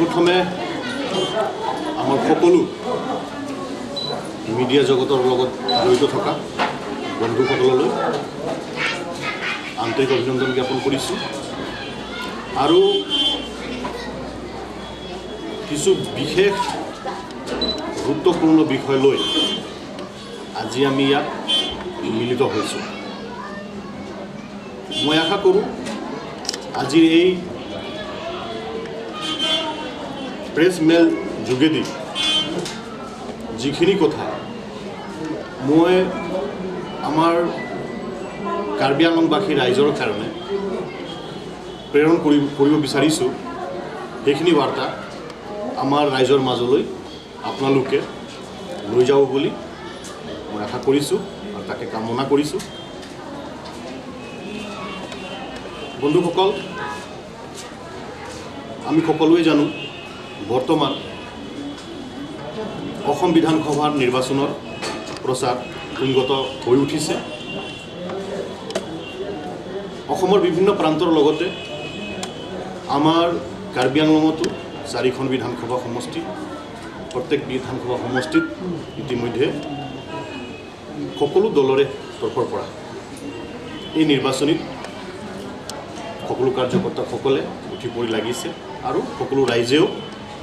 পোনপ্ৰথমে আমাৰ সকলো মিডিয়া জগতৰ লগত জড়িত থকা বন্ধুসকললৈ আন্তৰিক অভিনন্দন জ্ঞাপন কৰিছোঁ আৰু কিছু বিশেষ গুৰুত্বপূৰ্ণ বিষয় লৈ আজি আমি ইয়াত মিলিত হৈছোঁ। মই আশা কৰোঁ আজিৰ এই প্ৰেছ মেল যোগেদি যিখিনি কথা মই আমাৰ কাৰ্বি আংলংবাসী ৰাইজৰ কাৰণে প্ৰেৰণ কৰিব বিচাৰিছোঁ সেইখিনি বাৰ্তা আমাৰ ৰাইজৰ মাজলৈ আপোনালোকে লৈ যাব বুলি মই আশা কৰিছোঁ আৰু তাকে কামনা কৰিছোঁ। বন্ধুসকল, আমি সকলোৱে জানো বৰ্তমান অসম বিধানসভাৰ নিৰ্বাচনৰ প্ৰচাৰ উন্নত হৈ উঠিছে। অসমৰ বিভিন্ন প্ৰান্তৰ লগতে আমাৰ কাৰ্বি আংলঙতো 4খন বিধানসভা সমষ্টি, প্ৰত্যেক বিধানসভা সমষ্টিত ইতিমধ্যে সকলো দলৰে তৰফৰ পৰা এই নিৰ্বাচনীত সকলো কাৰ্যকৰ্তাসকলে উঠি পৰি লাগিছে আৰু সকলো ৰাইজেও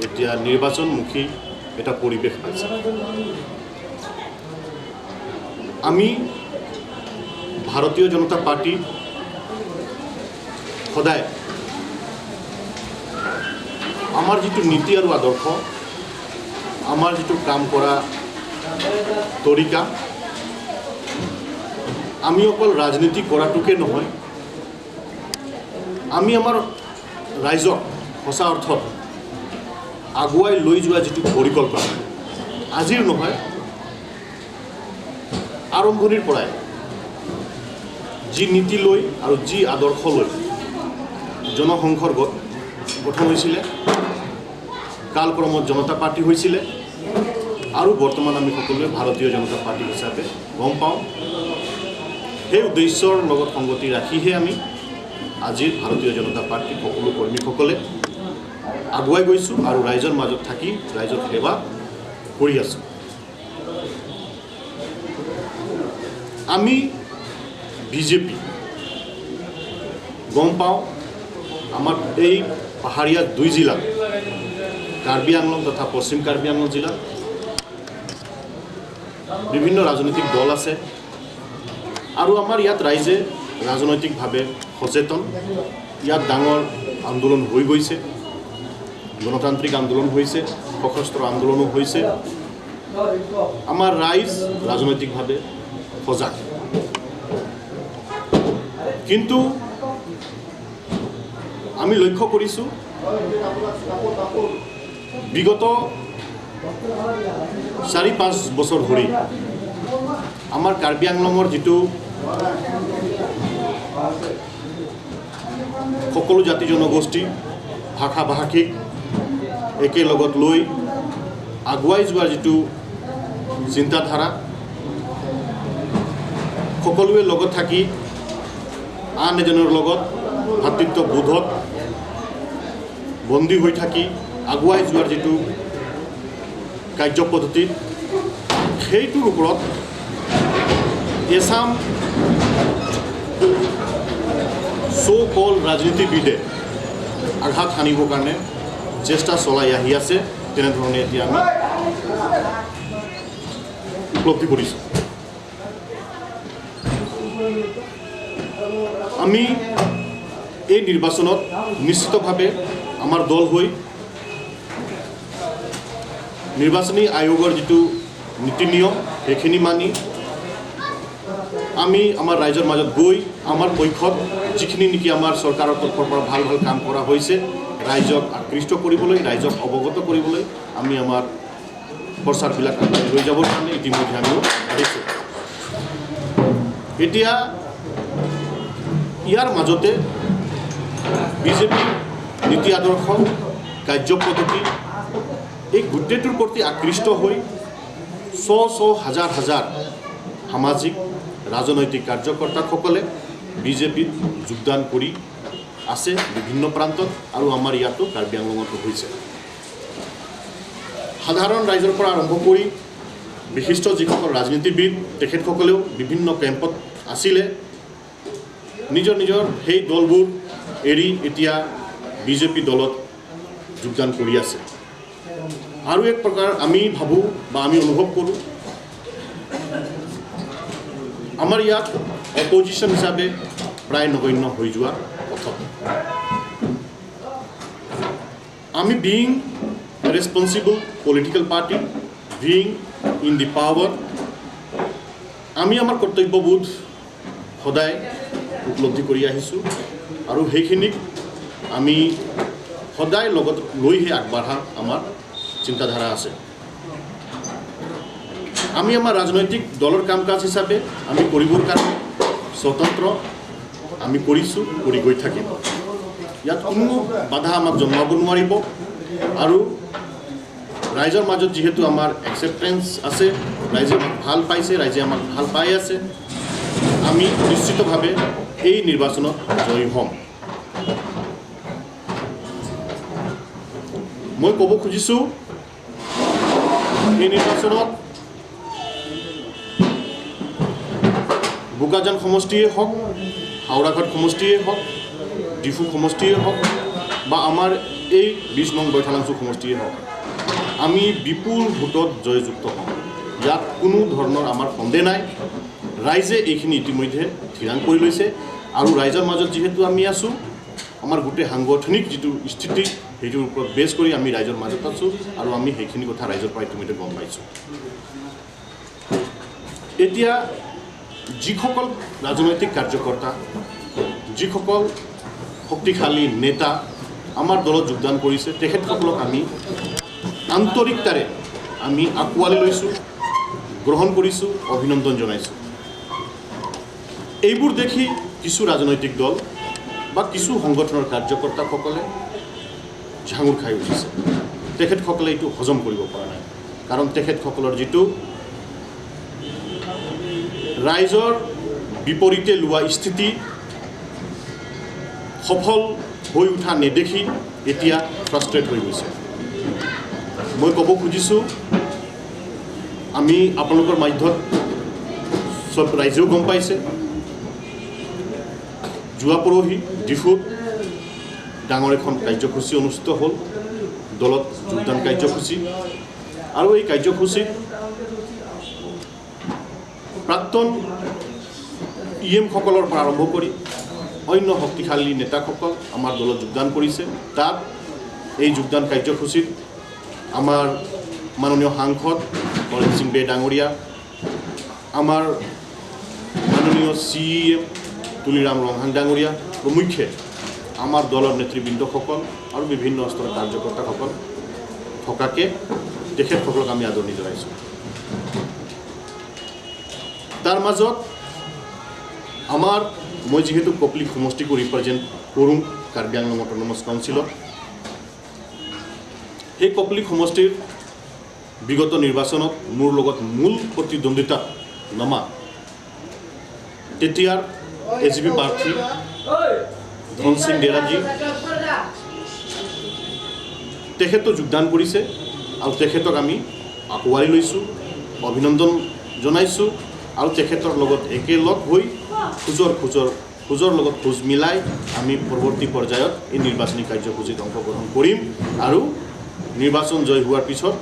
এতিয়া নিৰ্বাচনমুখী এটা পৰিৱেশ পাইছে। আমি ভাৰতীয় জনতা পাৰ্টি সদায় আমাৰ যিটো নীতি আৰু আদৰ্শ, আমাৰ যিটো কাম কৰা তৰিকা, আমি অকল ৰাজনীতি কৰাটোকে নহয়, আমি আমাৰ ৰাইজক সঁচা অৰ্থত আগুৱাই লৈ যোৱা যিটো পৰিকল্পনা আজিৰ নহয়, আৰম্ভণিৰ পৰাই যি নীতি লৈ আৰু যি আদৰ্শ লৈ জনসংঘৰ গঠন হৈছিলে, কালক্ৰমত জনতা পাৰ্টি হৈছিলে আৰু বৰ্তমান আমি সকলোৱে ভাৰতীয় জনতা পাৰ্টি হিচাপে গম পাওঁ। সেই উদ্দেশ্যৰ লগত সংগতি ৰাখিহে আমি আজিৰ ভাৰতীয় জনতা পাৰ্টিৰ সকলো কৰ্মীসকলে আগুৱাই গৈছোঁ আৰু ৰাইজৰ মাজত থাকি ৰাইজৰ সেৱা কৰি আছোঁ। আমি বিজেপি গম পাওঁ আমাৰ এই পাহাৰীয়া 2 জিলাত, কাৰ্বি আংলং তথা পশ্চিম কাৰ্বি আংলং জিলাত বিভিন্ন ৰাজনৈতিক দল আছে আৰু আমাৰ ইয়াত ৰাইজে ৰাজনৈতিকভাৱে সচেতন। ইয়াত ডাঙৰ আন্দোলন হৈ গৈছে, গণতান্ত্ৰিক আন্দোলন হৈছে, সশস্ত্ৰ আন্দোলনো হৈছে। আমাৰ ৰাইজ ৰাজনৈতিকভাৱে সজাগ, কিন্তু আমি লক্ষ্য কৰিছোঁ বিগত 4-5 বছৰ ধৰি আমাৰ কাৰ্বি আংলঙৰ যিটো সকলো জাতি জনগোষ্ঠী, ভাষা ভাষিক একেলগত লৈ আগুৱাই যোৱাৰ যিটো চিন্তাধাৰা, সকলোৱে লগত থাকি আন এজনৰ লগত ভাতৃত্ববোধত বন্দী হৈ থাকি আগুৱাই যোৱাৰ যিটো কাৰ্যপদ্ধতি, সেইটোৰ ওপৰত এছাম চ' ৰাজনীতিবিদে আঘাত সানিবৰ কাৰণে চেষ্টা চলাই আহি আছে। তেনেধৰণে এতিয়া আমি উপলব্ধি কৰিছোঁ। আমি এই নিৰ্বাচনত নিশ্চিতভাৱে আমাৰ দল হৈ নিৰ্বাচনী আয়োগৰ যিটো নীতি নিয়ম সেইখিনি মানি আমি আমাৰ ৰাইজৰ মাজত গৈ আমাৰ পক্ষত যিখিনি নেকি আমাৰ চৰকাৰৰ তৰফৰ পৰা ভাল ভাল কাম কৰা হৈছে, ৰাইজক আকৃষ্ট কৰিবলৈ, ৰাইজক অৱগত কৰিবলৈ আমি আমাৰ প্ৰচাৰবিলাক লৈ যাবৰ কাৰণে ইতিমধ্যে আমিও আহিছোঁ। এতিয়া ইয়াৰ মাজতে বিজেপি নীতি আদৰ্শ, কাৰ্যপদ্ধতি এই গোটেইটোৰ প্ৰতি আকৃষ্ট হৈ হাজাৰ হাজাৰ সামাজিক ৰাজনৈতিক কাৰ্যকৰ্তাসকলে বিজেপিত যোগদান কৰি আছে বিভিন্ন প্ৰান্তত আৰু আমাৰ ইয়াতো কাৰ্বি আংলঙতো হৈছে। সাধাৰণ ৰাইজৰ পৰা আৰম্ভ কৰি বিশিষ্ট যিসকল ৰাজনীতিবিদ তেখেতসকলেও বিভিন্ন কেম্পত আছিলে নিজৰ নিজৰ সেই দলবোৰ এৰি এতিয়া বিজেপি দলত যোগদান কৰি আছে আৰু এক প্ৰকাৰ আমি ভাবোঁ বা আমি অনুভৱ কৰোঁ আমাৰ ইয়াত অপজিশ্যন হিচাপে প্ৰায় নগণ্য হৈ যোৱা কথা আমি being responsible political party being in the power আমি আমাৰ কৰ্তব্যবোধ সদায় উপলব্ধি কৰি আহিছোঁ আৰু সেইখিনিক আমি সদায় লগত লৈহে আগবাঢ়া আমাৰ চিন্তাধাৰা আছে আমি আমাৰ ৰাজনৈতিক দলৰ কাম কাজ হিচাপে আমি কৰিবৰ কাৰণে স্বতন্ত্ৰ আমি কৰিছোঁ কৰি গৈ থাকিম ইয়াত কোনো বাধা আমাক জন্মাব নোৱাৰিব আৰু ৰাইজৰ মাজত যিহেতু আমাৰ একচেপ্টেঞ্চ আছে ৰাইজে আমাক ভাল পাইছে ৰাইজে আমাক ভাল পাই আছে আমি নিশ্চিতভাৱে এই নিৰ্বাচনত জয়ী হ'ম মই ক'ব খুজিছোঁ এই নিৰ্বাচনত বোকাজান সমষ্টিয়ে হওক হাওৰাঘাট সমষ্টিয়ে হওক ডিফু সমষ্টিয়ে হওক বা আমাৰ এই 20 নং বৈঠালাংচু সমষ্টিয়ে হওক আমি বিপুল ভোটত জয়যুক্ত হ'ম ইয়াত কোনো ধৰণৰ আমাৰ সন্দেহ নাই ৰাইজে এইখিনি ইতিমধ্যে থিৰাং কৰি লৈছে আৰু ৰাইজৰ মাজত যিহেতু আমি আছোঁ আমাৰ গোটেই সাংগঠনিক যিটো স্থিতি সেইটোৰ ওপৰত বেছ কৰি আমি ৰাইজৰ মাজত আছোঁ আৰু আমি সেইখিনি কথা ৰাইজৰ পৰা ইতিমধ্যে গম পাইছোঁ এতিয়া যিসকল ৰাজনৈতিক কাৰ্যকৰ্তা যিসকল শক্তিশালী নেতা আমাৰ দলত যোগদান কৰিছে তেখেতসকলক আমি আন্তৰিকতাৰে আমি আঁকোৱালি লৈছোঁ গ্ৰহণ কৰিছোঁ অভিনন্দন জনাইছোঁ এইবোৰ দেখি কিছু ৰাজনৈতিক দল বা কিছু সংগঠনৰ কাৰ্যকৰ্তাসকলে ঝাঙুৰ খাই উঠিছে তেখেতসকলে এইটো হজম কৰিব পৰা নাই কাৰণ তেখেতসকলৰ যিটো ৰাইজৰ বিপৰীতে লোৱা স্থিতি সফল হৈ উঠা নেদেখি এতিয়া ফ্ৰাষ্ট্ৰেট হৈ গৈছে মই ক'ব খুজিছোঁ আমি আপোনালোকৰ মাধ্যমত চব ৰাইজেও গম পাইছে যোৱা পৰহি ডিফুত ডাঙৰ এখন কাৰ্যসূচী অনুষ্ঠিত হ'ল দলত যোগদান কাৰ্যসূচী আৰু এই কাৰ্যসূচীত প্ৰাক্তন ইএমসকলৰ পৰা আৰম্ভ কৰি অন্য শক্তিশালী নেতাসকল আমাৰ দলত যোগদান কৰিছে তাত এই যোগদান কাৰ্যসূচীত আমাৰ মাননীয় সাংসদ পৰেশ সিং বে ডাঙৰীয়া আমাৰ মাননীয় CEM তুলিৰাম ৰংহাং ডাঙৰীয়া প্ৰমুখ্যে আমাৰ দলৰ নেতৃবৃন্দসকল আৰু বিভিন্ন স্তৰৰ কাৰ্যকৰ্তাসকল থকাকে তেখেতসকলক আমি আদৰণি জনাইছোঁ তাৰ মাজত আমাৰ মই যিহেতু কপলি সমষ্টিকো ৰিপ্ৰেজেণ্ট কৰোঁ কাৰ্বি আংলং অট'নমাছ কাউন্সিলত সেই কপলি সমষ্টিৰ বিগত নিৰ্বাচনত মোৰ লগত মূল প্ৰতিদ্বন্দ্বিতাত নমা তেতিয়াৰ AGP প্ৰাৰ্থী ধন সিং ডেৰাজী তেখেতো যোগদান কৰিছে আৰু তেখেতক আমি আঁকোৱালি লৈছোঁ অভিনন্দন জনাইছোঁ আৰু তেখেতৰ লগত একেলগ হৈ খোজৰ লগত খোজ মিলাই আমি পৰৱৰ্তী পৰ্যায়ত এই নিৰ্বাচনী কাৰ্যসূচীত অংশগ্ৰহণ কৰিম আৰু নিৰ্বাচন জয় হোৱাৰ পিছত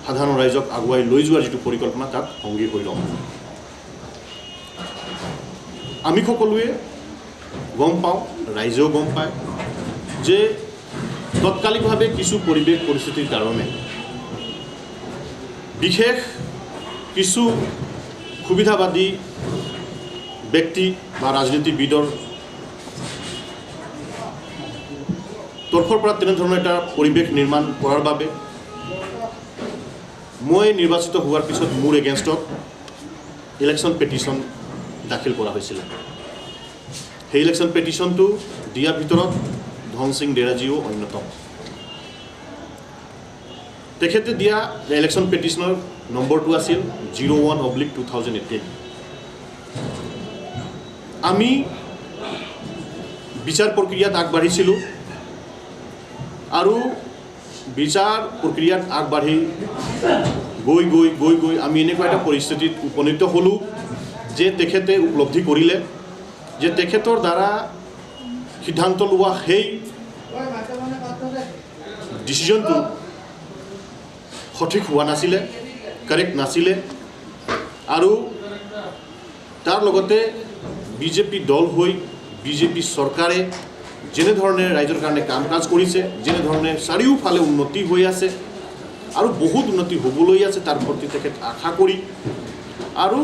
সাধাৰণ ৰাইজক আগুৱাই লৈ যোৱাৰ যিটো পৰিকল্পনা তাত সংগী হৈ ল'ম আমি সকলোৱে গম পাওঁ ৰাইজেও গম পায় যে তৎকালিকভাৱে কিছু পৰিৱেশ পৰিস্থিতিৰ কাৰণে বিশেষ কিছু সুবিধাবাদী ব্যক্তি বা ৰাজনীতিবিদৰ তৰফৰ পৰা তেনেধৰণৰ এটা পৰিৱেশ নিৰ্মাণ কৰাৰ বাবে মই নিৰ্বাচিত হোৱাৰ পিছত মোৰ এগেইনষ্টত ইলেকশ্যন পেটিশ্যন দাখিল কৰা হৈছিল সেই ইলেকশ্যন পেটিশ্যনটো দিয়াৰ ভিতৰত ধন সিং ডেৰাজীও অন্যতম তেখেতে দিয়া ইলেকশ্যন পেটিশ্যনৰ নম্বৰটো আছিল 01/2018 আমি বিচাৰ প্ৰক্ৰিয়াত আগবাঢ়িছিলোঁ আৰু বিচাৰ প্ৰক্ৰিয়াত আগবাঢ়ি গৈ গৈ গৈ গৈ আমি এনেকুৱা এটা পৰিস্থিতিত উপনীত হ'লোঁ যে তেখেতে উপলব্ধি কৰিলে যে তেখেতৰ দ্বাৰা সিদ্ধান্ত লোৱা সেই ডিচিশ্যনটো সঠিক হোৱা নাছিলে, কাৰেক্ট নাছিলে আৰু তাৰ লগতে বিজেপি দল হৈ বিজেপি চৰকাৰে যেনেধৰণে ৰাইজৰ কাৰণে কাম কাজ কৰিছে, যেনেধৰণে চাৰিওফালে উন্নতি হৈ আছে আৰু বহুত উন্নতি হ'বলৈ আছে তাৰ প্ৰতি তেখেত আশা কৰি আৰু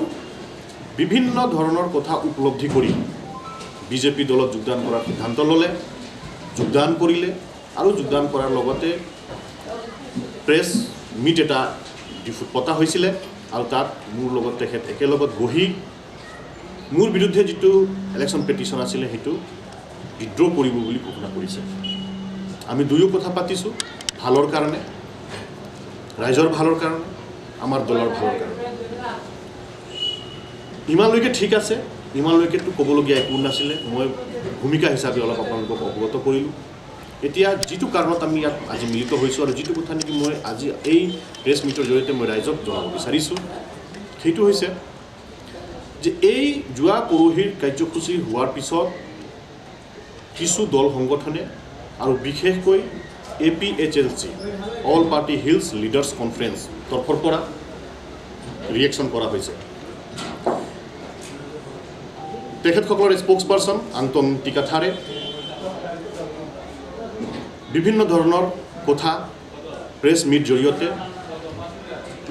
বিভিন্ন ধৰণৰ কথা উপলব্ধি কৰি বিজেপি দলত যোগদান কৰাৰ সিদ্ধান্ত ল'লে, যোগদান কৰিলে আৰু যোগদান কৰাৰ লগতে প্ৰেছ মিট এটা ডিফুট পতা হৈছিলে আৰু তাত মোৰ লগত তেখেত একেলগত বহি মোৰ বিৰুদ্ধে যিটো ইলেকশ্যন পেটিশ্যন আছিলে সেইটো বিদ্ৰোহ কৰিব বুলি ঘোষণা কৰিছে। আমি দুয়ো কথা পাতিছোঁ ভালৰ কাৰণে, ৰাইজৰ ভালৰ কাৰণে, আমাৰ দলৰ ভালৰ কাৰণে। ইমানলৈকে ঠিক আছে, ইমানলৈকেতো ক'বলগীয়া একো নাছিলে। মই ভূমিকা হিচাপে অলপ আপোনালোকক অৱগত কৰিলোঁ। এতিয়া যিটো কাৰণত আমি ইয়াত আজি মিলিত হৈছোঁ আৰু যিটো কথা নেকি মই আজি এই প্ৰেছ মিটৰ জৰিয়তে মই ৰাইজক জনাব বিচাৰিছোঁ সেইটো হৈছে যে এই যোৱা পৰহিৰ কাৰ্যসূচী হোৱাৰ পিছত কিছু দল সংগঠনে আৰু বিশেষকৈ APHLC all party hills leaders conference তৰফৰ পৰা ৰিয়েকশ্যন কৰা হৈছে। তেখেতসকলৰ স্পোক্স পাৰ্চন আন্তন টিকাথাৰে বিভিন্ন ধৰণৰ কথা প্ৰেছ মিট জৰিয়তে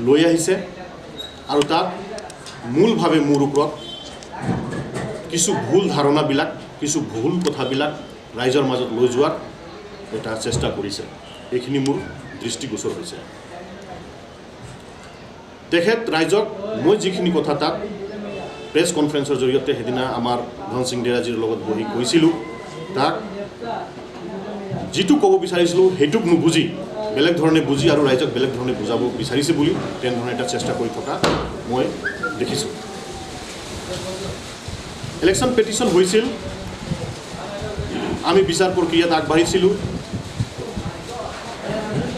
লৈ আহিছে আৰু তাত মূলভাৱে মোৰ ওপৰত কিছু ভুল ধাৰণাবিলাক, কিছু ভুল কথাবিলাক ৰাইজৰ মাজত লৈ যোৱাৰ এটা চেষ্টা কৰিছে। এইখিনি মোৰ দৃষ্টিগোচৰ হৈছে। তেখেত ৰাইজক মই যিখিনি কথা তাত প্ৰেছ কনফাৰেন্সৰ জৰিয়তে সেইদিনা আমাৰ ধন সিং ডেৰাজীৰ লগত বহি কৈছিলোঁ, তাক যিটো ক'ব বিচাৰিছিলোঁ সেইটোক নুবুজি বেলেগ ধৰণে বুজি আৰু ৰাইজক বেলেগ ধৰণে বুজাব বিচাৰিছে বুলি তেনেধৰণে এটা চেষ্টা কৰি থকা মই দেখিছোঁ। ইলেকশ্যন পেটিশ্যন হৈছিল, আমি বিচাৰ প্ৰক্ৰিয়াত আগবাঢ়িছিলোঁ।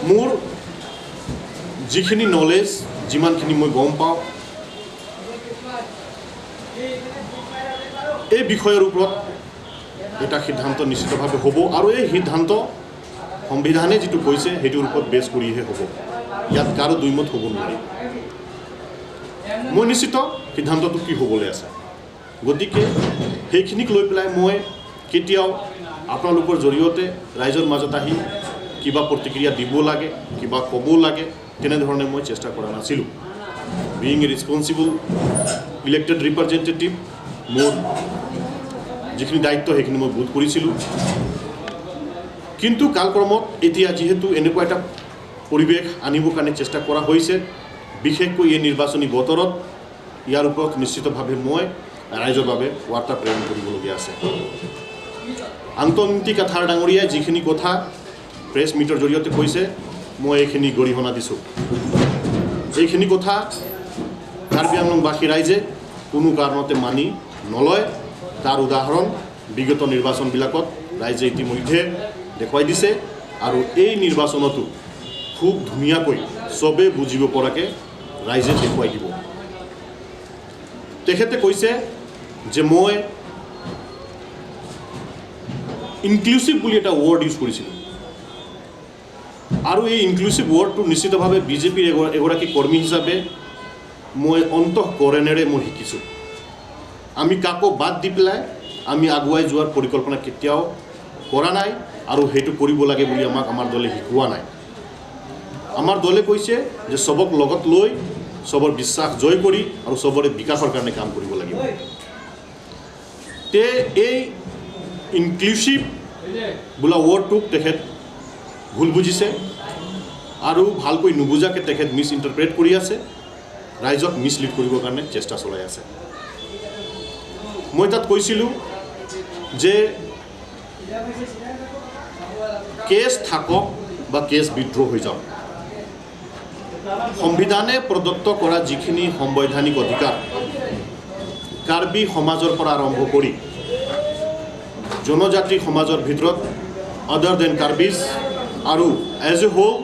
মোৰ যিখিনি নলেজ, যিমানখিনি মই গম পাওঁ এই বিষয়ৰ ওপৰত এটা সিদ্ধান্ত নিশ্চিতভাৱে হ'ব আৰু এই সিদ্ধান্ত সংবিধানে যিটো কৈছে সেইটোৰ ওপৰত বেছ কৰিহে হ'ব। ইয়াত কাৰো দুইমত হ'ব নোৱাৰি। মই নিশ্চিত সিদ্ধান্তটো কি হ'বলৈ আছে। গতিকে সেইখিনিক লৈ পেলাই মই কেতিয়াও আপোনালোকৰ জৰিয়তে ৰাইজৰ মাজত আহি কিবা প্ৰতিক্ৰিয়া দিব লাগে, কিবা ক'ব লাগে তেনেধৰণে মই চেষ্টা কৰা নাছিলোঁ। Being a responsible elected representative মোৰ যিখিনি দায়িত্ব সেইখিনি মই বোধ কৰিছিলোঁ। কিন্তু কালক্ৰমত এতিয়া যিহেতু এনেকুৱা এটা পৰিৱেশ আনিবৰ কাৰণে চেষ্টা কৰা হৈছে, বিশেষকৈ এই নিৰ্বাচনী বতৰত ইয়াৰ ওপৰত নিশ্চিতভাৱে মই ৰাইজৰ বাবে বাৰ্তা প্ৰেৰণ কৰিবলগীয়া আছে। আন্তন্তিক কাথাৰ ডাঙৰীয়াই যিখিনি কথা প্ৰেছ মিটৰ জৰিয়তে কৈছে মই এইখিনি গৰিহণা দিছোঁ। এইখিনি কথা কাৰ্বি আংলংবাসী ৰাইজে কোনো কাৰণতে মানি নলয়। তাৰ উদাহৰণ বিগত নিৰ্বাচনবিলাকত ৰাইজে ইতিমধ্যে দেখুৱাই দিছে আৰু এই নিৰ্বাচনতো খুব ধুনীয়াকৈ চবে বুজিব পৰাকৈ ৰাইজে দেখুৱাই দিব। তেখেতে কৈছে যে মই ইনক্লুচিভ বুলি এটা ৱৰ্ড ইউজ কৰিছিলোঁ আৰু এই ইনক্লুচিভ ৱৰ্ডটো নিশ্চিতভাৱে বিজেপিৰ এগৰাকী কৰ্মী হিচাপে মই অন্তঃকৰণেৰে মই শিকিছোঁ। আমি কাকো বাদ দি পেলাই আমি আগুৱাই যোৱাৰ পৰিকল্পনা কেতিয়াও কৰা নাই আৰু সেইটো কৰিব লাগে বুলি আমাক আমাৰ দলে শিকোৱা নাই। আমাৰ দলে কৈছে যে চবক লগত লৈ চবৰ বিশ্বাস জয় কৰি আৰু চবৰে বিকাশৰ কাৰণে কাম কৰিব লাগিব। তে এই ইনক্লুচিভ বোলা ৱৰ্ডটোক তেখেত ভুল বুজিছে আৰু ভালকৈ নুবুজাকৈ তেখেত মিছ ইণ্টাৰপ্ৰেট কৰি আছে, ৰাইজক মিছলিড কৰিবৰ কাৰণে চেষ্টা চলাই আছে। মই তাত কৈছিলোঁ যে কেছ থাকক বা কেছ বিদ্ৰোহ হৈ যাওক, সংবিধানে প্ৰদত্ত কৰা যিখিনি সাংবিধানিক অধিকাৰ কাৰ্বি সমাজৰ পৰা আৰম্ভ কৰি জনজাতি সমাজৰ ভিতৰত আদাৰ দেন কাৰ্বিজ আৰু as a whole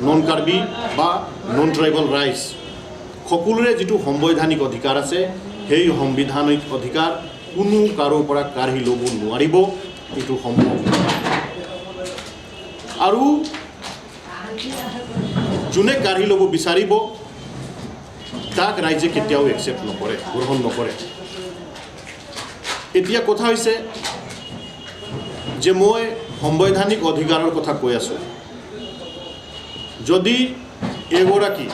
non Karbi বা নন ট্ৰাইবেল ৰাইজ সকলোৰে যিটো সাংবিধানিক অধিকাৰ আছে সেই সাংবিধানিক অধিকাৰ কোনো কাৰোৰ পৰা কাঢ়ি ল'ব নোৱাৰিব এইটো সম্ভৱ আৰু যোনে কাঢ়ি ল'ব বিচাৰিব তাক ৰাইজে কেতিয়াও একচেপ্ট নকৰে গ্ৰহণ নকৰে এতিয়া কথা হৈছে যে মই সাংবিধানিক অধিকাৰৰ কথা কৈ আছোঁ যদি এগৰাকী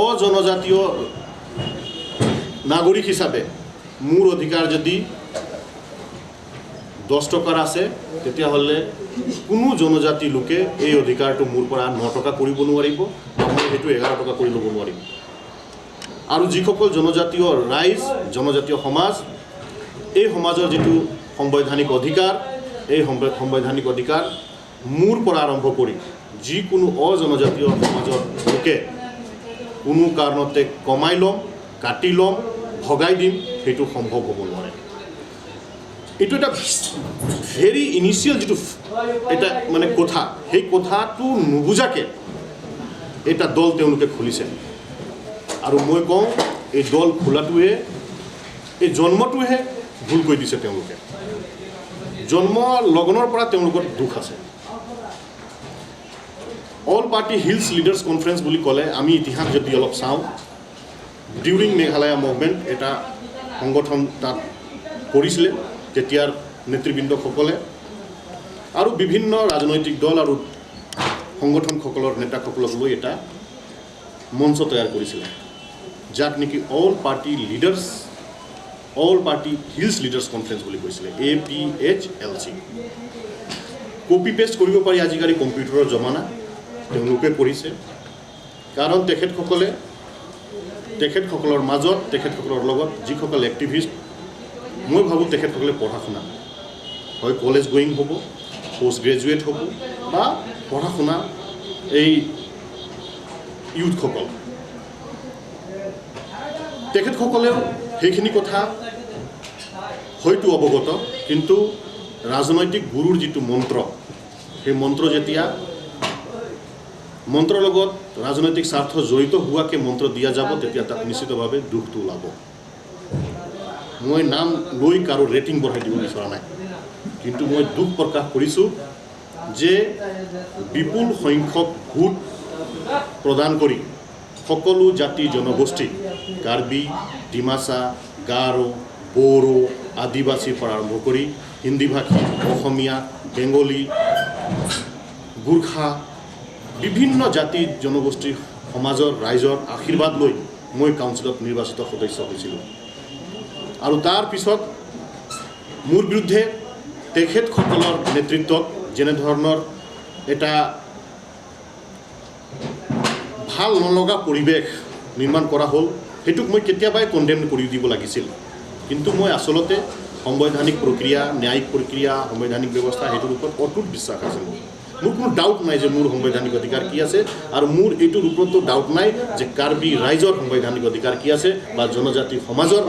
অজনজাতীয় নাগৰিক হিচাপে মোৰ অধিকাৰ যদি 10 টকাৰ আছে তেতিয়াহ'লে কোনো জনজাতি লোকে এই অধিকাৰটো মোৰ পৰা 9 টকা কৰিব নোৱাৰিব বা মই সেইটো 11 টকা কৰি ল'ব নোৱাৰিম আৰু যিসকল জনজাতীয় ৰাইজ জনজাতীয় সমাজ এই সমাজৰ যিটো সাংবিধানিক অধিকাৰ এই সাংবিধানিক অধিকাৰ মোৰ পৰা আৰম্ভ কৰি যিকোনো অজনজাতীয় সমাজৰ লোকে কোনো কাৰণতে কমাই ল'ম কাটি ল'ম ভগাই দিম সেইটো সম্ভৱ হ'ব নোৱাৰে এইটো এটা ভেৰি ইনিচিয়েল যিটো এটা মানে কথা সেই কথাটো নুবুজাকে এটা দল তেওঁলোকে খুলিছে আৰু মই কওঁ এই দল খোলাটোৱে এই জন্মটোহে ভুল কৰি দিছে তেওঁলোকে জন্ম লগনৰ পৰা তেওঁলোকৰ দুখ আছে all party hills leaders conference বুলি ক'লে আমি ইতিহাস যদি অলপ চাওঁ ডিউৰিং মেঘালয়া মুভমেণ্ট এটা সংগঠন তাত কৰিছিলে তেতিয়াৰ নেতৃবৃন্দসকলে আৰু বিভিন্ন ৰাজনৈতিক দল আৰু সংগঠনসকলৰ নেতাসকলক লৈ এটা মঞ্চ তৈয়াৰ কৰিছিলে যাক নেকি all party hills leaders conference বুলি কৈছিলে APHLC কপি পেষ্ট কৰিব পাৰি আজিকালি কম্পিউটাৰৰ জমানা তেওঁলোকে কৰিছে কাৰণ তেখেতসকলৰ মাজত তেখেতসকলৰ লগত যিসকল এক্টিভিষ্ট মই ভাবোঁ তেখেতসকলে পঢ়া শুনা হয় কলেজ গোয়িং হ'ব পোষ্ট গ্ৰেজুৱেট হ'ব বা পঢ়া শুনা এই ইউথসকল তেখেতসকলেও সেইখিনি কথা হয়তো অৱগত কিন্তু ৰাজনৈতিক গুৰুৰ যিটো মন্ত্ৰ সেই মন্ত্ৰ যেতিয়া মন্ত্ৰৰ লগত ৰাজনৈতিক স্বাৰ্থ জড়িত হোৱাকে মন্ত্ৰ দিয়া যাব তেতিয়া তাত নিশ্চিতভাৱে দুখটো ওলাব মই নাম লৈ কাৰো ৰেটিং বঢ়াই দিব বিচৰা নাই কিন্তু মই দুখ প্ৰকাশ কৰিছোঁ যে বিপুল সংখ্যক ভোট প্ৰদান কৰি সকলো জাতি জনগোষ্ঠী কাৰ্বি ডিমাচা গাৰো বড়ো আদিবাসীৰ পৰা আৰম্ভ কৰি হিন্দীভাষী অসমীয়া বেংগলী গোৰ্খা বিভিন্ন জাতি জনগোষ্ঠীৰ সমাজৰ ৰাইজৰ আশীৰ্বাদ লৈ মই কাউন্সিলত নিৰ্বাচিত সদস্য হৈছিলোঁ আৰু তাৰ পিছত মোৰ বিৰুদ্ধে তেখেতসকলৰ নেতৃত্বত যেনেধৰণৰ এটা ভাল নলগা পৰিৱেশ নিৰ্মাণ কৰা হ'ল সেইটোক মই কেতিয়াবাই কণ্ডেম কৰি দিব লাগিছিল কিন্তু মই আচলতে সাংবিধানিক প্ৰক্ৰিয়া ন্যায়িক প্ৰক্ৰিয়া সাংবিধানিক ব্যৱস্থা সেইটোৰ ওপৰত অটুট বিশ্বাস আছে মোৰ কোনো ডাউট নাই যে মোৰ সাংবিধানিক অধিকাৰ কি আছে আৰু মোৰ এইটোৰ ওপৰতো ডাউট নাই যে কাৰ্বি ৰাইজৰ সাংবিধানিক অধিকাৰ কি আছে বা জনজাতি সমাজৰ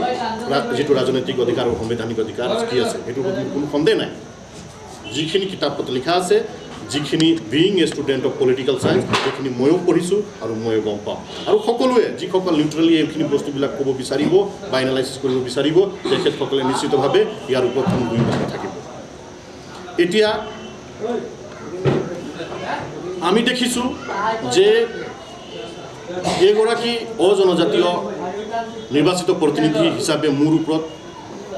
যিটো ৰাজনৈতিক অধিকাৰ আৰু সাংবিধানিক অধিকাৰ কি আছে সেইটোৰ ওপৰত কোনো সন্দেহ নাই যিখিনি কিতাপ পত্ৰ লিখা আছে যিখিনি being a student of political science সেইখিনি ময়ো পঢ়িছোঁ আৰু ময়ো গম পাওঁ আৰু সকলোৱে যিসকল নিউট্ৰেলি এইখিনি বস্তুবিলাক ক'ব বিচাৰিব বা এনালাইচিছ কৰিব বিচাৰিব তেখেতসকলে নিশ্চিতভাৱে ইয়াৰ ওপৰত কোনো দুই কথা থাকিব এতিয়া আমি দেখিছোঁ যে এগৰাকী অজনজাতীয় নিৰ্বাচিত প্ৰতিনিধি হিচাপে মোৰ ওপৰত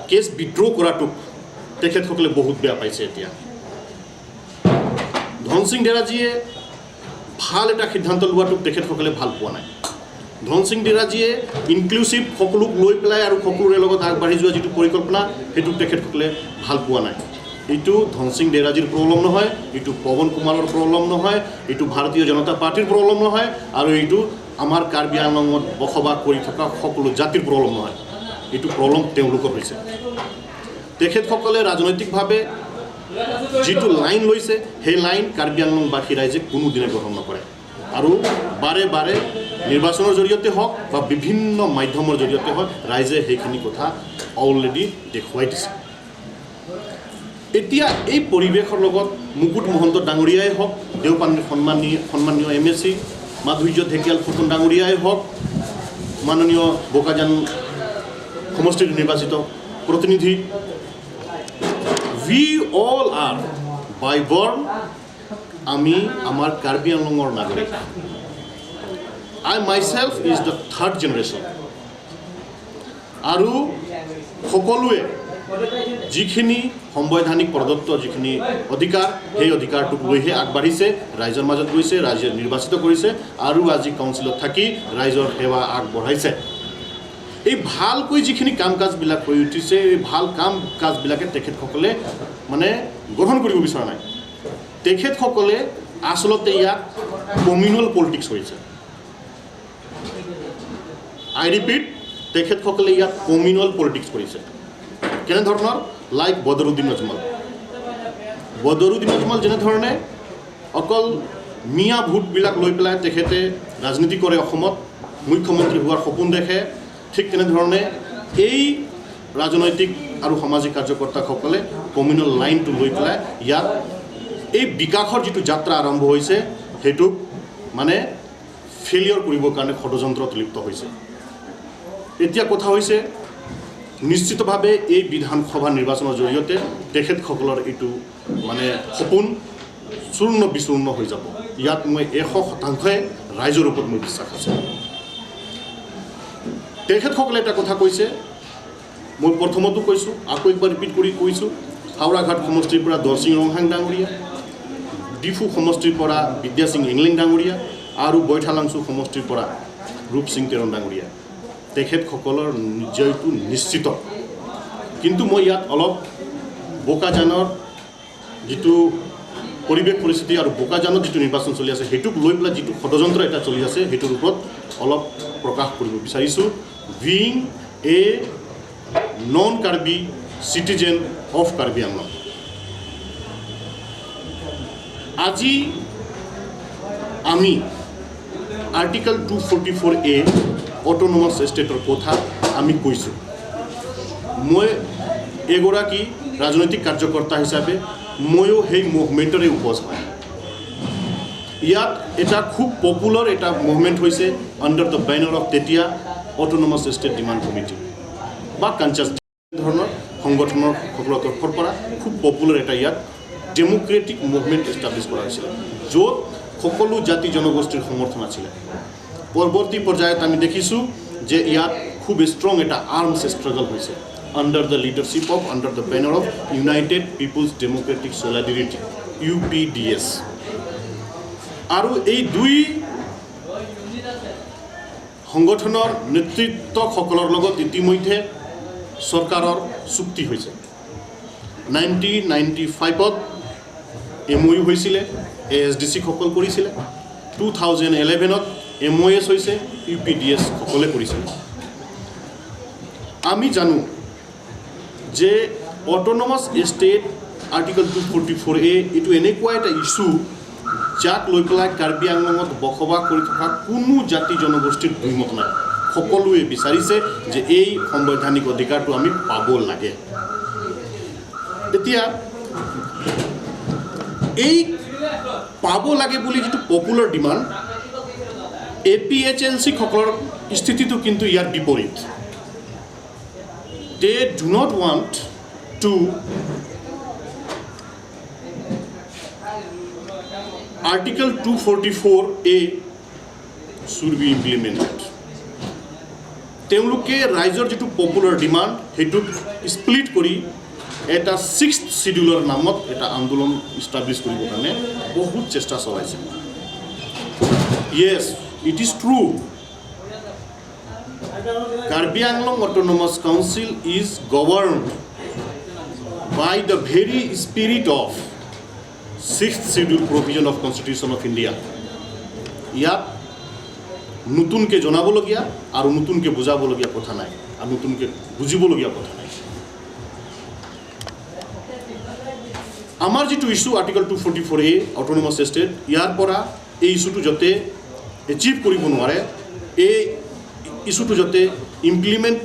কেছ বিদ্ৰোহ কৰাটোক তেখেতসকলে বহুত বেয়া পাইছে এতিয়া ধন সিং ডেৰাজীয়ে ভাল এটা সিদ্ধান্ত লোৱাটোক তেখেতসকলে ভাল পোৱা নাই ধন সিং ডেৰাজীয়ে ইনক্লুচিভ সকলোক লৈ পেলাই আৰু সকলোৰে লগত আগবাঢ়ি যোৱা যিটো পৰিকল্পনা সেইটোক তেখেতসকলে ভাল পোৱা নাই এইটো ধন সিং ডেৰাজীৰ প্ৰব্লেম নহয় এইটো পৱন কুমাৰৰ প্ৰব্লেম নহয় এইটো ভাৰতীয় জনতা পাৰ্টিৰ প্ৰব্লেম নহয় আৰু এইটো আমাৰ কাৰ্বি আংলঙত বসবাস কৰি থকা সকলো জাতিৰ প্ৰব্লেম নহয় এইটো প্ৰব্লেম তেওঁলোকৰ হৈছে তেখেতসকলে ৰাজনৈতিকভাৱে যিটো লাইন লৈছে সেই লাইন কাৰ্বি আংলঙবাসী ৰাইজে কোনোদিনে গ্ৰহণ নকৰে আৰু বাৰে বাৰে নিৰ্বাচনৰ জৰিয়তে হওক বা বিভিন্ন মাধ্যমৰ জৰিয়তে হওক ৰাইজে সেইখিনি কথা অলৰেডি দেখুৱাই দিছে এতিয়া এই পৰিৱেশৰ লগত মুকুট মহন্ত ডাঙৰীয়াই হওক, দেওপানীৰ সন্মানীয় MSc মাধুৰ্য ঢেকিয়াল ফুকন ডাঙৰীয়াই হওক, মাননীয় বোকাজান সমষ্টিৰ নিৰ্বাচিত প্ৰতিনিধি, we all are by born আমি আমাৰ কাৰ্বি আংলঙৰ নাগৰিক। I myself is the third generation। আৰু সকলোৱে যিখিনি সাংবিধানিক প্ৰদত্ত যিখিনি অধিকাৰ, সেই অধিকাৰটোক লৈহে আগবাঢ়িছে, ৰাইজৰ মাজত গৈছে, ৰাইজে নিৰ্বাচিত কৰিছে আৰু আজি কাউন্সিলত থাকি ৰাইজৰ সেৱা আগবঢ়াইছে। এই ভালকৈ যিখিনি কাম কাজবিলাক হৈ উঠিছে, এই ভাল কাম কাজবিলাকে তেখেতসকলে মানে গ্ৰহণ কৰিব বিচৰা নাই। তেখেতসকলে আচলতে ইয়াত কমিউনেল পলিটিক্স হৈছে। I repeat, তেখেতসকলে ইয়াত কমিউনেল পলিটিক্স কৰিছে। কেনেধৰণৰ? লাইক বদৰুদ্দিন আজমল। বদৰুদ্দিন আজমল যেনেধৰণে অকল মিয়া ভোটবিলাক লৈ পেলাই তেখেতে ৰাজনীতি কৰে, অসমত মুখ্যমন্ত্ৰী হোৱাৰ সপোন দেখে, ঠিক তেনেধৰণে এই ৰাজনৈতিক আৰু সামাজিক কাৰ্যকৰ্তাসকলে কমিউনেল লাইনটো লৈ পেলাই ইয়াত এই বিকাশৰ যিটো যাত্ৰা আৰম্ভ হৈছে সেইটোক মানে ফেইলিয়ৰ কৰিবৰ কাৰণে ষড়যন্ত্ৰত লিপ্ত হৈছে। এতিয়া কথা হৈছে নিশ্চিতভাৱে এই বিধানসভা নিৰ্বাচনৰ জৰিয়তে তেখেতসকলৰ এইটো মানে সপোন চূৰ্ণ বিচূৰ্ণ হৈ যাব। ইয়াত মই 100% ৰাইজৰ ওপৰত মোৰ বিশ্বাস আছে। তেখেতসকলে এটা কথা কৈছে, মই প্ৰথমতো কৈছোঁ, আকৌ একবাৰ ৰিপিট কৰি কৈছোঁ, হাওৰাঘাট সমষ্টিৰ পৰা দৰসিং ৰংহাং ডাঙৰীয়া, ডিফু সমষ্টিৰ পৰা বিদ্যা সিং ইংলেং ডাঙৰীয়া আৰু বৈঠালাংচু সমষ্টিৰ পৰা ৰূপ সিং তেৰণ ডাঙৰীয়া। তেখেতসকলৰ জয়টো নিশ্চিত। কিন্তু মই ইয়াত অলপ বোকাজানৰ যিটো পৰিৱেশ পৰিস্থিতি আৰু বোকাজানত যিটো নিৰ্বাচন চলি আছে সেইটোক লৈ পেলাই যিটো ষড়যন্ত্ৰ এটা চলি আছে সেইটোৰ ওপৰত অলপ প্ৰকাশ কৰিব বিচাৰিছোঁ। Being a non Karbi citizen of Karbi Anglong, আজি আমি আৰ্টিকল 244A অটোনমাছ ষ্টেটৰ কথা আমি কৈছোঁ। মই এগৰাকী ৰাজনৈতিক কাৰ্যকৰ্তা হিচাপে ময়ো সেই মুভমেণ্টৰে উপজ হয়। ইয়াত এটা খুব পপুলাৰ এটা মুভমেণ্ট হৈছে আণ্ডাৰ দ্য বেনাৰ অফ তেতিয়া অটোনমাছ ষ্টেট ডিমাণ্ড কমিটি বা কাঞ্চাছ ধৰণৰ সংগঠনৰ সকলৰ তৰফৰ পৰা খুব পপুলাৰ এটা ইয়াত ডেম'ক্ৰেটিক মুভমেণ্ট এষ্টাব্লিছ কৰা হৈছিলে, য'ত সকলো জাতি জনগোষ্ঠীৰ সমৰ্থন আছিলে। পৰৱৰ্তী পৰ্যায়ত আমি দেখিছোঁ যে ইয়াত খুব ষ্ট্ৰং এটা আৰ্মছ ষ্ট্ৰাগল হৈছে under the leadership of under the banner of United People's Democratic Solidarity UPDS। আৰু এই দুই সংগঠনৰ নেতৃত্বসকলৰ লগত ইতিমধ্যে চৰকাৰৰ চুক্তি হৈছে। 1995ত MOU হৈছিলে, ASDC সকল কৰিছিলে। 2011ত MOS হৈছে, UPDS সকলে কৰিছিলে। আমি জানো যে অটোনমাছ ষ্টেট আৰ্টিকল 244A এইটো এনেকুৱা এটা ইছ্যু যাক লৈ পেলাই কাৰ্বি আংলঙত বসবাস কৰি থকা কোনো জাতি জনগোষ্ঠীৰ দুইমত নাই। সকলোৱে বিচাৰিছে যে এই সাংবিধানিক অধিকাৰটো আমি পাব লাগে। এতিয়া এই পাব লাগে বুলি যিটো পপুলাৰ ডিমাণ্ড, APHLC সকলৰ স্থিতিটো কিন্তু ইয়াৰ বিপৰীত। They do not want to Article 244A should be implemented. তেওঁলোকে ৰাইজৰ যিটো পপুলাৰ ডিমাণ্ড সেইটোক স্প্লিট কৰি এটা 6th শিডিউলৰ নামত এটা আন্দোলন ইষ্টাব্লিছ কৰিবৰ কাৰণে বহুত চেষ্টা চলাইছে। Yes, it is true. Karbi Anglong Autonomous Council is governed by the very spirit of 6th schedule provision of Constitution of India. ইয়াত নতুনকৈ জনাবলগীয়া আৰু নতুনকৈ বুজাবলগীয়া কথা নাই আৰু নতুনকৈ বুজিবলগীয়া কথা নাই। আমাৰ যিটো issue article 244A autonomous state, ইয়াৰ পৰা এই ইছ্যুটো যাতে এচিভ কৰিব নোৱাৰে, এই ইছ্যুটো যাতে ইমপ্লিমেণ্ট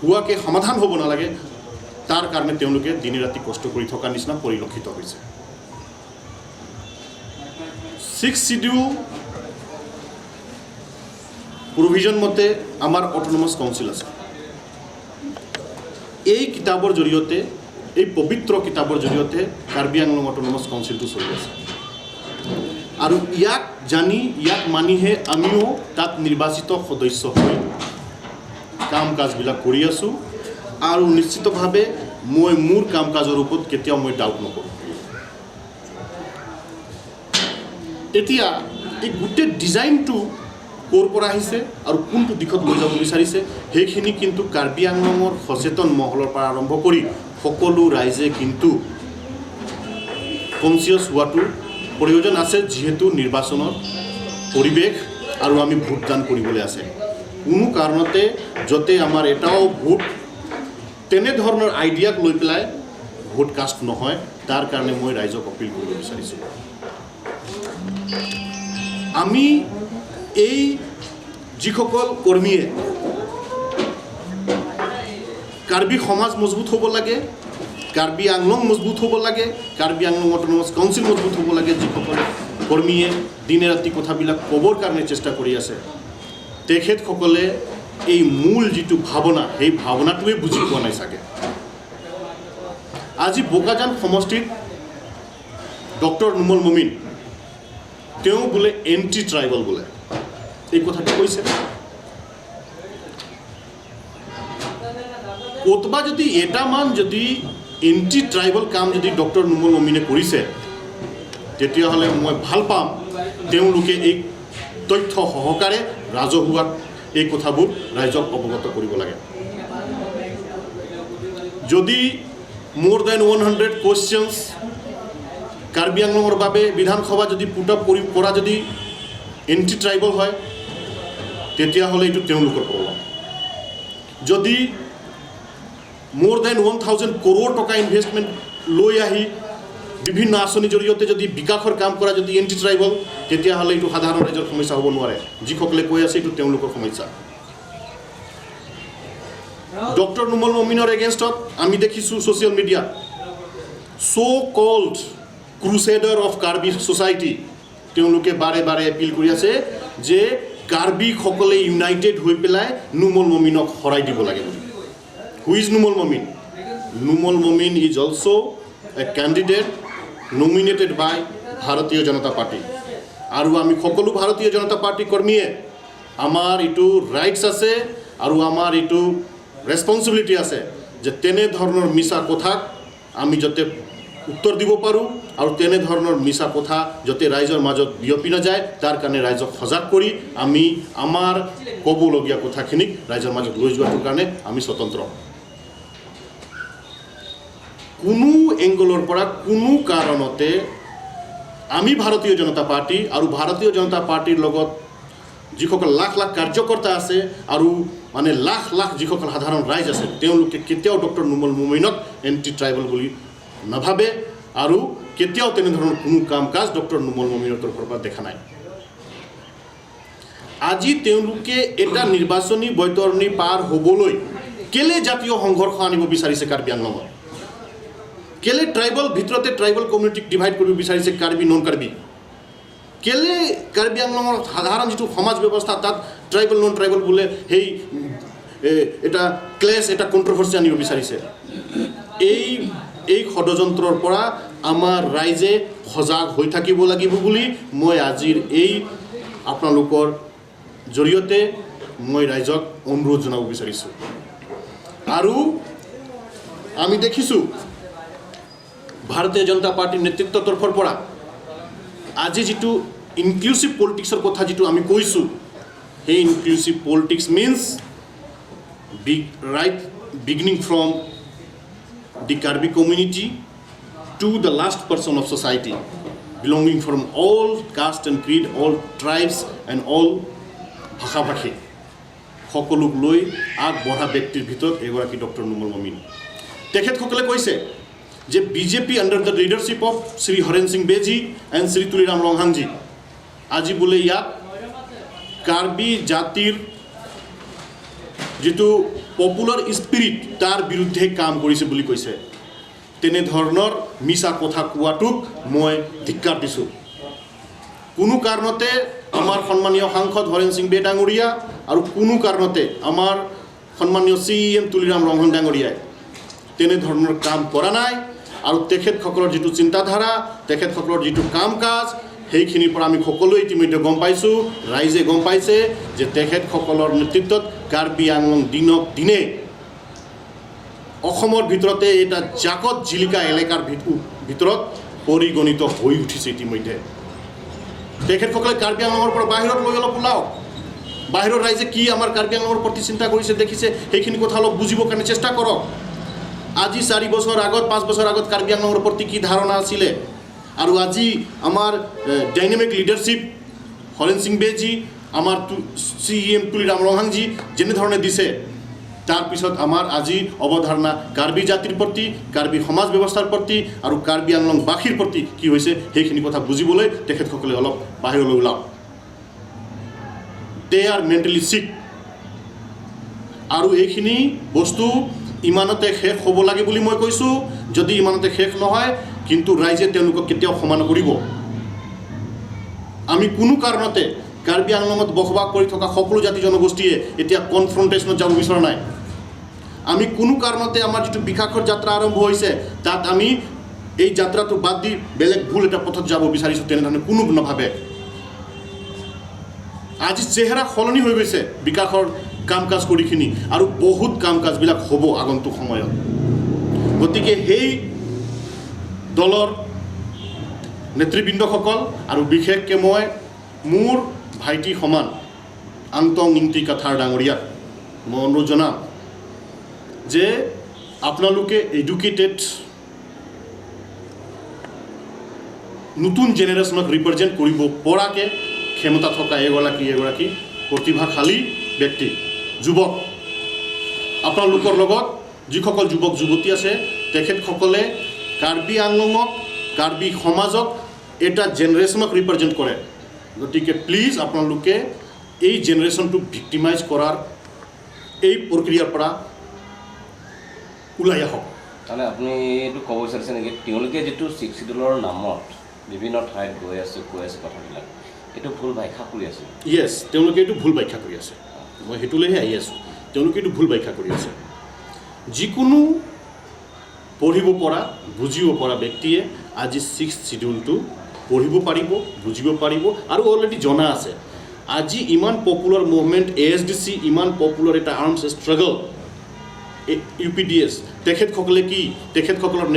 হোৱাকৈ সমাধান হ'ব নালাগে, তাৰ কাৰণে তেওঁলোকে দিনে ৰাতি কষ্ট কৰি থকা নিচিনা পৰিলক্ষিত হৈছে 6th শিডিউল প্ৰভিজন মতে আমাৰ অটোনমাস কাউন্সিল আছে এই কিতাবৰ জৰিয়তে এই পবিত্ৰ কিতাবৰ জৰিয়তে কাৰ্বি আংলং অটোনমাস কাউন্সিলটো চলি আছে আৰু ইয়াক জানি ইয়াক মানিহে আমিও তাত নিৰ্বাচিত সদস্য হৈ কাম কাজবিলাক কৰি আছোঁ আৰু নিশ্চিতভাৱে মই মোৰ কাম কাজৰ ওপৰত কেতিয়াও মই ডাউট নকৰোঁ এতিয়া এই গোটেই ডিজাইনটো ক'ৰ পৰা আহিছে আৰু কোনটো দিশত লৈ যাব বিচাৰিছে সেইখিনি কিন্তু কাৰ্বি আংলঙৰ সচেতন মহলৰ পৰা আৰম্ভ কৰি সকলো ৰাইজে কিন্তু কনচিয়াছ হোৱাটো প্ৰয়োজন আছে যিহেতু নিৰ্বাচনৰ পৰিৱেশ আৰু আমি ভোটদান কৰিবলৈ আছে কোনো কাৰণতে যতে আমাৰ এটাও ভোট তেনেধৰণৰ আইডিয়াক লৈ পেলাই ভোট কাষ্ট নহয় তাৰ কাৰণে মই ৰাইজক অপিল কৰিব বিচাৰিছোঁ আমি এই যিসকল কৰ্মীয়ে কাৰ্বি সমাজ মজবুত হ'ব লাগে কাৰ্বি আংলং মজবুত হ'ব লাগে কাৰ্বি আংলং অটোনমাস কাউন্সিল মজবুত হ'ব লাগে যিসকল কৰ্মীয়ে দিনে ৰাতি কথাবিলাক ক'বৰ কাৰণে চেষ্টা কৰি আছে তেখেতসকলে এই মূল যিটো ভাৱনা সেই ভাৱনাটোৱে বুজি পোৱা নাই চাগে আজি বোকাজান সমষ্টিত ডক্টৰ নুমল মমিন তেওঁ বোলে এণ্টি ট্ৰাইবেল বোলে এই কথাটো কৈছে কতবা যদি এটা মান যদি এণ্টি ট্ৰাইবেল কাম যদি ডক্টৰ নুমল মমিনে কৰিছে তেতিয়াহ'লে মই ভাল পাম তেওঁলোকে এই তথ্য সহকাৰে ৰাজহুৱাত এই কথাবোৰ ৰাইজক অৱগত কৰিব লাগে যদি more than 100 questions কাৰ্বি আংলঙৰ বাবে বিধানসভা যদি পুট আপ কৰা যদি এণ্টি ট্ৰাইবেল হয় তেতিয়াহ'লে এইটো তেওঁলোকৰ প্ৰব্লেম যদি more than 1000 crore টকা ইনভেষ্টমেণ্ট লৈ আহি বিভিন্ন আঁচনিৰ জৰিয়তে যদি বিকাশৰ কাম কৰা যদি এণ্টি ট্ৰাইবেল তেতিয়াহ'লে এইটো সাধাৰণ ৰাইজৰ সমস্যা হ'ব নোৱাৰে যিসকলে কৈ আছে এইটো তেওঁলোকৰ সমস্যা ডক্টৰ নুমল মমিনৰ এগেইনষ্টত আমি দেখিছোঁ social media so called crusader of Karbi society তেওঁলোকে বাৰে বাৰে এপিল কৰি আছে যে কাৰ্বিসকলে ইউনাইটেড হৈ পেলাই নুমল মমিনক হৰাই দিব লাগে বুলি who is Numal Momin Numal Momin is also' A candidate nominated by ভাৰতীয় জনতা পাৰ্টি আৰু আমি সকলো ভাৰতীয় জনতা পাৰ্টি কৰ্মীয়ে আমাৰ এইটো ৰাইটছ আছে আৰু আমাৰ এইটো ৰেছপন্সিবিলিটি আছে যে তেনেধৰণৰ মিছা কথাক আমি যাতে উত্তৰ দিব পাৰোঁ আৰু তেনেধৰণৰ মিছা কথা যাতে ৰাইজৰ মাজত বিয়পি নাযায় তাৰ কাৰণে ৰাইজক সজাগ কৰি আমি আমাৰ ক'বলগীয়া কথাখিনিক ৰাইজৰ মাজত লৈ যোৱাটোৰ কাৰণে আমি স্বতন্ত্ৰ কোনো এংগলৰ পৰা কোনো কাৰণতে আমি ভাৰতীয় জনতা পাৰ্টি আৰু ভাৰতীয় জনতা পাৰ্টিৰ লগত যিসকল লাখ লাখ কাৰ্যকৰ্তা আছে আৰু মানে লাখ লাখ যিসকল সাধাৰণ ৰাইজ আছে তেওঁলোকে কেতিয়াও ডক্টৰ নুমল মমিনক এণ্টি ট্ৰাইবেল বুলি নাভাবে আৰু কেতিয়াও তেনেধৰণৰ কোনো কাম কাজ ডক্টৰ নুমল মমিনৰ তৰফৰ পৰা দেখা নাই আজি তেওঁলোকে এটা নিৰ্বাচনী বৈতৰণি পাৰ হ'বলৈ কেলে জাতীয় সংঘৰ্ষ আনিব বিচাৰিছে কাৰ্বি আংলঙত কেলে ট্ৰাইবেল ভিতৰতে ট্ৰাইবেল কমিউনিটিক ডিভাইড কৰিব বিচাৰিছে কাৰ্বি নন কাৰ্বি কেলে কাৰ্বি আংলঙৰ সাধাৰণ যিটো সমাজ ব্যৱস্থা তাত ট্ৰাইবেল নন ট্ৰাইবেল বোলে সেই এটা ক্লেছ এটা কণ্ট্ৰভাৰ্চি আনিব বিচাৰিছে এই ষড়যন্ত্ৰৰ পৰা আমাৰ ৰাইজে সজাগ হৈ থাকিব লাগিব বুলি মই আজিৰ এই আপোনালোকৰ জৰিয়তে মই ৰাইজক অনুৰোধ জনাব বিচাৰিছোঁ আৰু আমি দেখিছোঁ ভাৰতীয় জনতা পাৰ্টিৰ নেতৃত্বৰ তৰফৰ পৰা আজি যিটো ইনক্লুচিভ পলিটিক্সৰ কথা যিটো আমি কৈছোঁ সেই inclusive politics means beginning from the Karbi community to the last person of society belonging from all caste and creed all tribes and all ভাষা ভাষী সকলোক লৈ আগবঢ়া ব্যক্তিৰ ভিতৰত এগৰাকী ডক্টৰ নুমল মমিন তেখেতসকলে কৈছে যে BJP under the leadership of Shri Haren Singh বেজী এণ্ড শ্ৰী তুলিৰাম ৰংহাংজী আজি বোলে ইয়াত কাৰ্বি জাতিৰ যিটো পপুলাৰ স্পিৰিট তাৰ বিৰুদ্ধে কাম কৰিছে বুলি কৈছে তেনেধৰণৰ মিছা কথা কোৱাটোক মই ধিক্কাৰ দিছোঁ কোনো কাৰণতে আমাৰ সন্মানীয় সাংসদ হৰেণ সিং বে ডাঙৰীয়া আৰু কোনো কাৰণতে আমাৰ সন্মানীয় CEM তুলিৰাম ৰংহন ডাঙৰীয়াই তেনেধৰণৰ কাম কৰা নাই আৰু তেখেতসকলৰ যিটো চিন্তাধাৰা তেখেতসকলৰ যিটো কাম কাজ সেইখিনিৰ পৰা আমি সকলোৱে ইতিমধ্যে গম পাইছোঁ ৰাইজে গম পাইছে যে তেখেতসকলৰ নেতৃত্বত কাৰ্বি আংলং দিনক দিনে অসমৰ ভিতৰতে এটা জাকত জিলিকা এলেকাৰ ভিতৰত পৰিগণিত হৈ উঠিছে ইতিমধ্যে তেখেতসকলে কাৰ্বি আংলঙৰ পৰা বাহিৰত লৈ অলপ ওলাওক বাহিৰৰ ৰাইজে কি আমাৰ কাৰ্বি আংলঙৰ প্ৰতি চিন্তা কৰিছে দেখিছে সেইখিনি কথা অলপ বুজিবৰ কাৰণে চেষ্টা কৰক আজি 4 বছৰ আগত 5 বছৰ আগত কাৰ্বি আংলঙৰ প্ৰতি কি ধাৰণা আছিলে আৰু আজি আমাৰ ডাইনামিক লিডাৰশ্বিপ হৰেণ সিং বেজী আমাৰ CEM তুলিৰাম ৰংহাংজী যেনেধৰণে দিছে তাৰপিছত আমাৰ আজি অৱধাৰণা কাৰ্বি জাতিৰ প্ৰতি কাৰ্বি সমাজ ব্যৱস্থাৰ প্ৰতি আৰু কাৰ্বি আংলংবাসীৰ প্ৰতি কি হৈছে সেইখিনি কথা বুজিবলৈ তেখেতসকলে অলপ বাহিৰলৈ ওলাওক দে আৰ মেণ্টেলি চিক আৰু এইখিনি বস্তু ইমানতে শেষ হ'ব লাগে বুলি মই কৈছোঁ যদি ইমানতে শেষ নহয় কিন্তু ৰাইজে তেওঁলোকক কেতিয়াও ক্ষমা নকৰিব আমি কোনো কাৰণতে কাৰ্বি আংলঙত বসবাস কৰি থকা সকলো জাতি জনগোষ্ঠীয়ে এতিয়া কনফ্ৰণ্টেশ্যনত যাব বিচৰা নাই আমি কোনো কাৰণতে আমাৰ যিটো বিকাশৰ যাত্ৰা আৰম্ভ হৈছে তাত আমি এই যাত্ৰাটো বাদ দি বেলেগ ভুল এটা পথত যাব বিচাৰিছোঁ তেনেধৰণে কোনো নাভাবে আজি চেহেৰা সলনি হৈ গৈছে বিকাশৰ কাম কাজ কৰিখিনি আৰু বহুত কাম কাজবিলাক হ'ব আগন্তুক সময়ত গতিকে সেই দলৰ নেতৃবৃন্দসকল আৰু বিশেষকৈ মই মোৰ ভাইটি সমান আংটং ইংটি কাথাৰ ডাঙৰীয়াক মই অনুৰোধ জনাম যে আপোনালোকে এডুকেটেড নতুন জেনেৰেশ্যনক ৰিপ্ৰেজেণ্ট কৰিব পৰাকৈ ক্ষমতা থকা এগৰাকী প্ৰতিভাশালী ব্যক্তি যুৱক আপোনালোকৰ লগত যিসকল যুৱক যুৱতী আছে তেখেতসকলে কাৰ্বি আংলঙক কাৰ্বি সমাজক এটা জেনেৰেশ্যনক ৰিপ্ৰেজেণ্ট কৰে গতিকে প্লিজ আপোনালোকে এই জেনেৰেশ্যনটোক ভিক্টিমাইজ কৰাৰ এই প্ৰক্ৰিয়াৰ পৰা ওলাই আহক মানে আপুনি এইটো ক'ব বিচাৰিছে নেকি তেওঁলোকে যিটো 6 শিডিউলৰ নামত বিভিন্ন ঠাইত গৈ আছে কথাবিলাক এইটো ভুল ব্যাখ্যা কৰি আছে ইয়েছ তেওঁলোকে এইটো ভুল ব্যাখ্যা কৰি আছে মই সেইটোলৈহে আহি আছোঁ তেওঁলোকে এইটো ভুল ব্যাখ্যা কৰি আছে যিকোনো পঢ়িব পৰা বুজিব পৰা ব্যক্তিয়ে আজি 6th শিডিউলটো পঢ়িব পাৰিব বুজিব পাৰিব আৰু অলৰেডি জনা আছে আজি ইমান পপুলাৰ মুভমেণ্ট ASDC ইমান পপুলাৰ এটা আৰ্মছ ষ্ট্ৰাগল UPDS তেখেতসকলে কি তেখেতসকলৰ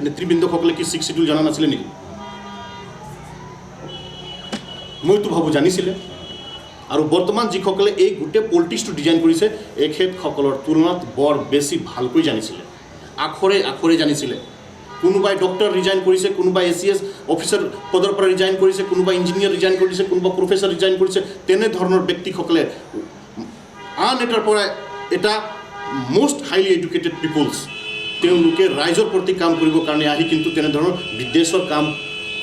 নেতৃবৃন্দসকলে কি 6th শিডিউল জনা নাছিলে নেকি মইতো ভাবোঁ জানিছিলে আৰু বৰ্তমান যিসকলে এই গোটেই পলিটিক্সটো ডিজাইন কৰিছে এখেতসকলৰ তুলনাত বৰ বেছি ভালকৈ জানিছিলে আখৰে জানিছিলে কোনোবাই ডক্টৰ ৰিজাইন কৰিছে কোনোবাই ACS অফিচাৰ পদৰ পৰা ৰিজাইন কৰিছে কোনোবাই ইঞ্জিনিয়াৰ ৰিজাইন কৰিছে কোনোবা প্ৰফেচাৰ ৰিজাইন কৰিছে তেনেধৰণৰ ব্যক্তিসকলে আন এটাৰ পৰা এটা most highly educated peoples তেওঁলোকে ৰাইজৰ প্ৰতি কাম কৰিবৰ কাৰণে আহি কিন্তু তেনেধৰণৰ বিদেশৰ কাম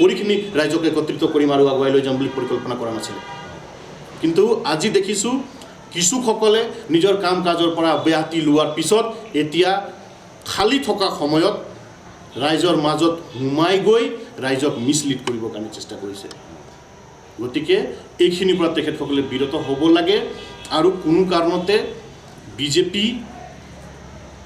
কৰিখিনি ৰাইজক একত্ৰিত কৰিম আৰু আগুৱাই লৈ যাম বুলি পৰিকল্পনা কৰা নাছিল কিন্তু আজি দেখিছোঁ কিছুসকলে নিজৰ কাম কাজৰ পৰা অব্যাহতি লোৱাৰ পিছত এতিয়া খালি থকা সময়ত ৰাইজৰ মাজত সোমাই গৈ ৰাইজক মিছলিড কৰিবৰ কাৰণে চেষ্টা কৰিছে গতিকে এইখিনিৰ পৰা তেখেতসকলে বিৰত হ'ব লাগে আৰু কোনো কাৰণতে বিজেপি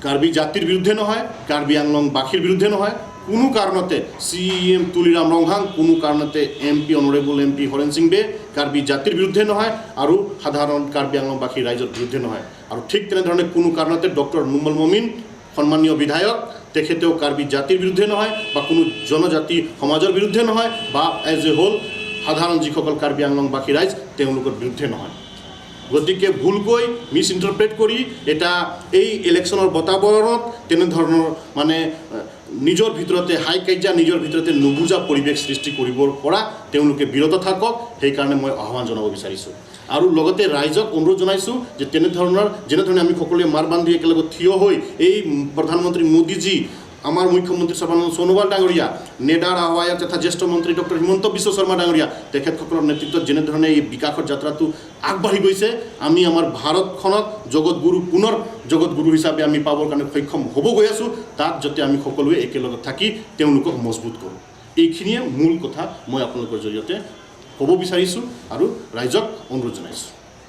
কাৰ্বি জাতিৰ বিৰুদ্ধে নহয় কাৰ্বি আংলংবাসীৰ বিৰুদ্ধে নহয় কোনো কাৰণতে CEM তুলিৰাম ৰংহাং কোনো কাৰণতে MP honourable MP Horen Singh Bey Karbi জাতিৰ বিৰুদ্ধে নহয় আৰু সাধাৰণ কাৰ্বি আংলংবাসী ৰাইজৰ বিৰুদ্ধে নহয় আৰু ঠিক তেনেধৰণে কোনো কাৰণতে ডক্টৰ নুমল মমিন সন্মানীয় বিধায়ক তেখেতেও কাৰ্বি জাতিৰ বিৰুদ্ধে নহয় বা কোনো জনজাতি সমাজৰ বিৰুদ্ধে নহয় বা এজ এ হোল সাধাৰণ যিসকল কাৰ্বি আংলংবাসী ৰাইজ তেওঁলোকৰ বিৰুদ্ধে নহয় গতিকে ভুলকৈ মিছ ইণ্টাৰপ্ৰেট কৰি এটা এই ইলেকশ্যনৰ বাতাবৰণত তেনেধৰণৰ মানে নিজৰ ভিতৰতে হাই কাজিয়া নিজৰ ভিতৰতে নুবুজা পৰিৱেশ সৃষ্টি কৰিবৰ পৰা তেওঁলোকে বিৰত থাকক সেইকাৰণে মই আহ্বান জনাব বিচাৰিছোঁ আৰু লগতে ৰাইজক অনুৰোধ জনাইছোঁ যে তেনেধৰণৰ যেনেধৰণে আমি সকলোৱে মাৰ বান্ধি একেলগে থিয় হৈ এই প্ৰধানমন্ত্ৰী মোদীজী আমাৰ মুখ্যমন্ত্ৰী সৰ্বানন্দ সোণোৱাল ডাঙৰীয়া, নেডাৰ আহ্বায়ক তথা জ্যেষ্ঠ মন্ত্ৰী ডক্টৰ হিমন্ত বিশ্ব শৰ্মা ডাঙৰীয়া, তেখেতসকলৰ নেতৃত্বত যেনেধৰণে এই বিকাশৰ যাত্ৰাটো আগবাঢ়ি গৈছে, আমি আমাৰ ভাৰতখনক জগতগুৰু পুনৰ জগতগুৰু হিচাপে আমি পাবৰ কাৰণে সক্ষম হ'ব গৈ আছোঁ। তাত যাতে আমি সকলোৱে একেলগত থাকি তেওঁলোকক মজবুত কৰোঁ। এইখিনিয়ে মূল কথা মই আপোনালোকৰ জৰিয়তে ক'ব বিচাৰিছোঁ আৰু ৰাইজক অনুৰোধ জনাইছোঁ।